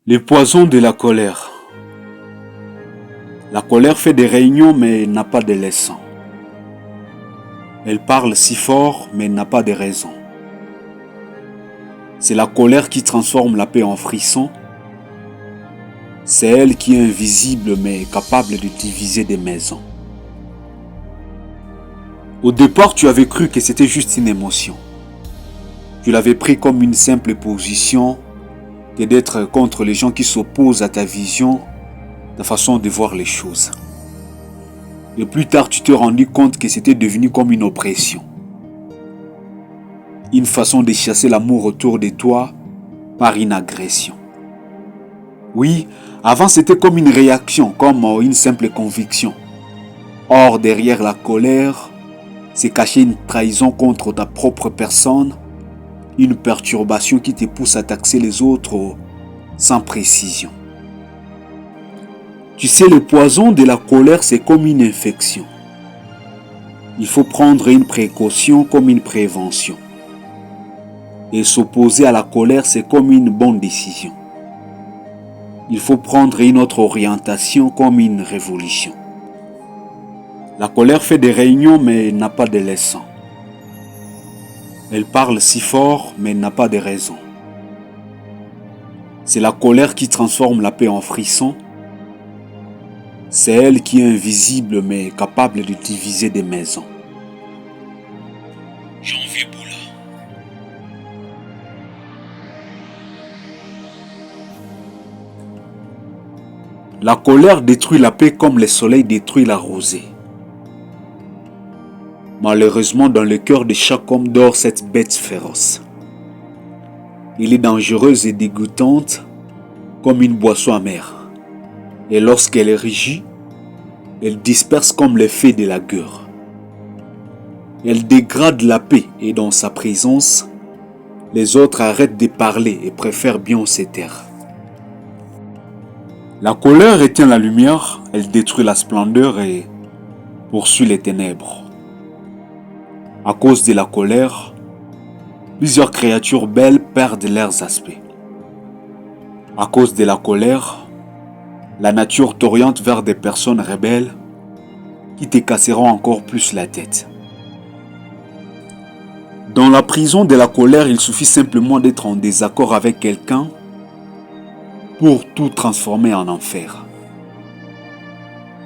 Les poisons de la colère. La colère fait des réunions mais n'a pas de leçons. Elle parle si fort mais n'a pas de raison. C'est la colère qui transforme la paix en frisson. C'est elle qui est invisible mais capable de diviser des maisons. Au départ, tu avais cru que c'était juste une émotion. Tu l'avais pris comme une simple position que d'être contre les gens qui s'opposent à ta vision, ta façon de voir les choses. Et plus tard, tu t'es rendu compte que c'était devenu comme une oppression. Une façon de chasser l'amour autour de toi par une agression. Oui, avant c'était comme une réaction, comme une simple conviction. Or, derrière la colère, c'est caché une trahison contre ta propre personne, une perturbation qui te pousse à taxer les autres sans précision. Tu sais, le poison de la colère, c'est comme une infection. Il faut prendre une précaution comme une prévention. Et s'opposer à la colère, c'est comme une bonne décision. Il faut prendre une autre orientation comme une révolution. La colère fait des réunions mais n'a pas de leçons. Elle parle si fort mais n'a pas de raison. C'est la colère qui transforme la paix en frisson. C'est elle qui est invisible mais capable de diviser des maisons. Janvier Boula. La colère détruit la paix comme le soleil détruit la rosée. Malheureusement, dans le cœur de chaque homme dort cette bête féroce. Elle est dangereuse et dégoûtante comme une boisson amère. Et lorsqu'elle est rugit, elle disperse comme l'effet de la gueule. Elle dégrade la paix et dans sa présence, les autres arrêtent de parler et préfèrent bien se taire. La colère éteint la lumière, elle détruit la splendeur et poursuit les ténèbres. À cause de la colère, plusieurs créatures belles perdent leurs aspects. À cause de la colère, la nature t'oriente vers des personnes rebelles qui te casseront encore plus la tête. Dans la prison de la colère, il suffit simplement d'être en désaccord avec quelqu'un pour tout transformer en enfer.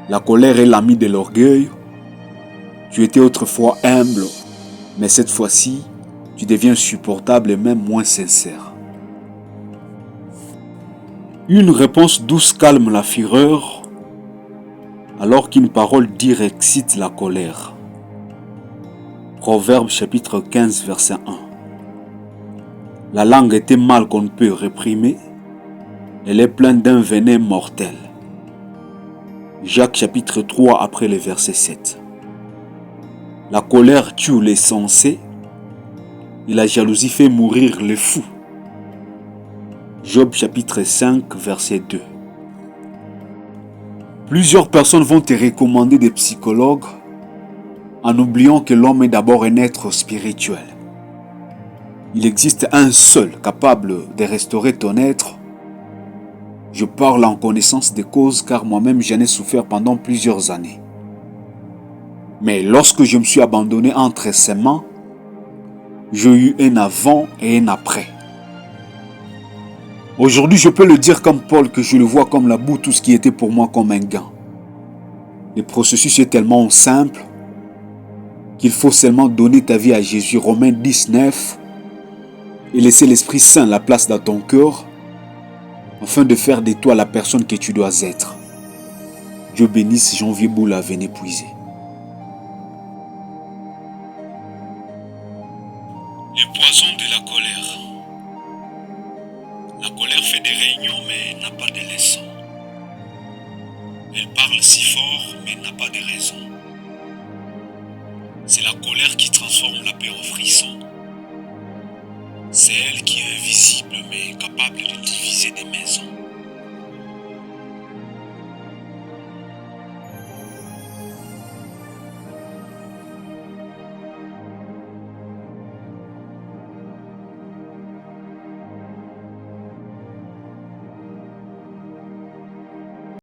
La colère est l'ami de l'orgueil. Tu étais autrefois humble, mais cette fois-ci, tu deviens supportable et même moins sincère. Une réponse douce calme la fureur, alors qu'une parole dure excite la colère. Proverbe chapitre 15, verset 1. La langue est un mal qu'on ne peut réprimer. Elle est pleine d'un venin mortel. Jacques chapitre 3 après le verset 7. La colère tue les sensés et la jalousie fait mourir les fous. Job chapitre 5 verset 2. Plusieurs personnes vont te recommander des psychologues en oubliant que l'homme est d'abord un être spirituel. Il existe un seul capable de restaurer ton être. Je parle en connaissance de cause car moi-même j'en ai souffert pendant plusieurs années. Mais lorsque je me suis abandonné entre ses mains, j'ai eu un avant et un après. Aujourd'hui, je peux le dire comme Paul que je le vois comme la boue, tout ce qui était pour moi comme un gain. Le processus est tellement simple qu'il faut seulement donner ta vie à Jésus. Romains 19 et laisser l'Esprit Saint la place dans ton cœur afin de faire de toi la personne que tu dois être. Dieu bénisse Janvier Boula, venez puiser. Les poisons de la colère. La colère fait des réunions mais n'a pas de leçons. Elle parle si fort mais n'a pas de raison. C'est la colère qui transforme la paix en frisson. C'est elle qui est invisible mais capable de diviser des mains.